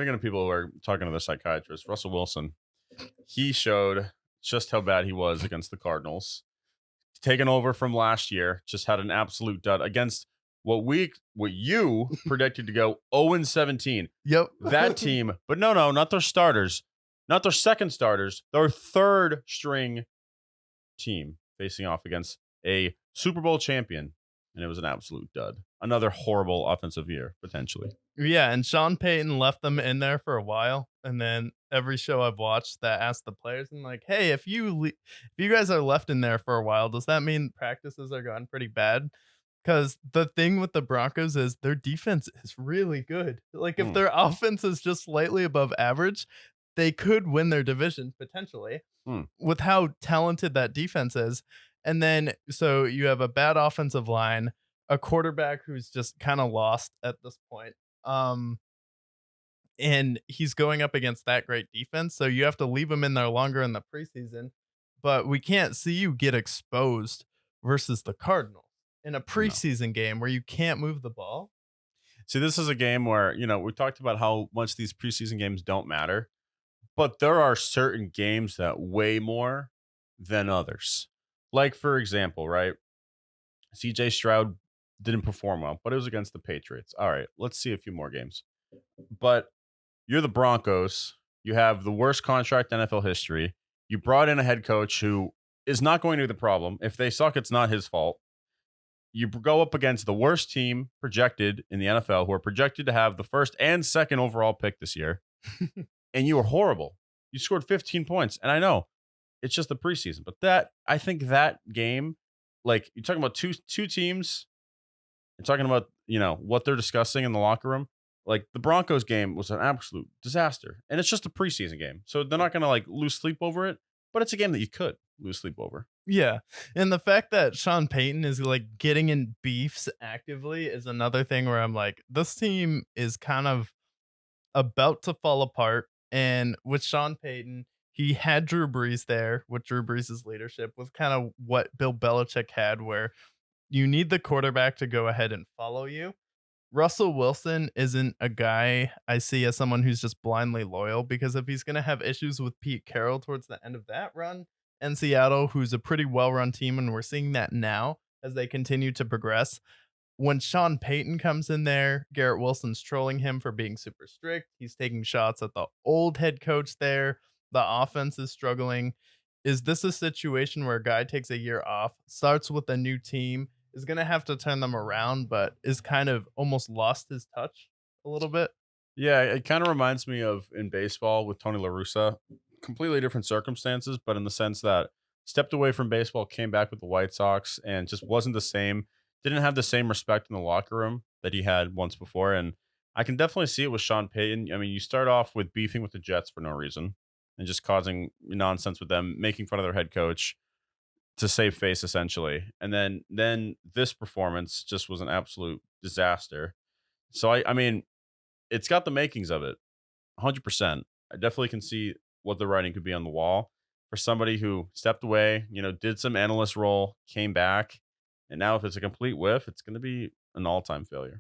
speaking of people who are talking to the psychiatrist, Russell Wilson, he showed just how bad he was against the Cardinals. Taken over from last year, just had an absolute dud against what you predicted to go 0-17. Yep. That team, but no, not their starters, not their second starters, their third string team facing off against a Super Bowl champion, and it was an absolute dud. Another horrible offensive year, potentially. Yeah, and Sean Payton left them in there for a while, and then every show I've watched that asked the players, and like, hey, if you guys are left in there for a while, does that mean practices are going pretty bad? Because the thing with the Broncos is their defense is really good. Like, if Hmm. their offense is just slightly above average, they could win their division potentially Hmm. with how talented that defense is. And then, so you have a bad offensive line, a quarterback who's just kind of lost at this point. Um, and he's going up against that great defense. So you have to leave him in there longer in the preseason. But we can't see you get exposed versus the Cardinals in a No. preseason game where you can't move the ball. See, this is a game where, we talked about how much these preseason games don't matter, but there are certain games that weigh more than others. Like, for example, right? CJ Stroud didn't perform well, but it was against the Patriots. All right, let's see a few more games. But you're the Broncos. You have the worst contract in NFL history. You brought in a head coach who is not going to be the problem. If they suck, it's not his fault. You go up against the worst team projected in the NFL, who are projected to have the first and second overall pick this year, and you were horrible. You scored 15 points, and I know it's just the preseason, but I think that game, like you're talking about two teams, you're talking about what they're discussing in the locker room. Like the Broncos game was an absolute disaster, and it's just a preseason game, so they're not going to like lose sleep over it. But it's a game that you could lose sleep over. Yeah. And the fact that Sean Payton is like getting in beefs actively is another thing where I'm like, this team is kind of about to fall apart. And with Sean Payton, he had Drew Brees there with Drew Brees' leadership, with kind of what Bill Belichick had, where you need the quarterback to go ahead and follow you. Russell Wilson isn't a guy I see as someone who's just blindly loyal, because if he's going to have issues with Pete Carroll towards the end of that run and Seattle, who's a pretty well run team, and we're seeing that now as they continue to progress. When Sean Payton comes in there, Garrett Wilson's trolling him for being super strict. He's taking shots at the old head coach there. The offense is struggling. Is this a situation where a guy takes a year off, starts with a new team, is going to have to turn them around, but is kind of almost lost his touch a little bit? Yeah, it kind of reminds me of in baseball with Tony La Russa. Completely different circumstances, but in the sense that stepped away from baseball, came back with the White Sox, and just wasn't the same. Didn't have the same respect in the locker room that he had once before. And I can definitely see it with Sean Payton. I mean, you start off with beefing with the Jets for no reason and just causing nonsense with them, making fun of their head coach to save face essentially. And then this performance just was an absolute disaster. So I mean, it's got the makings of it. 100%. I definitely can see what the writing could be on the wall for somebody who stepped away, did some analyst role, came back, and now if it's a complete whiff, it's going to be an all-time failure.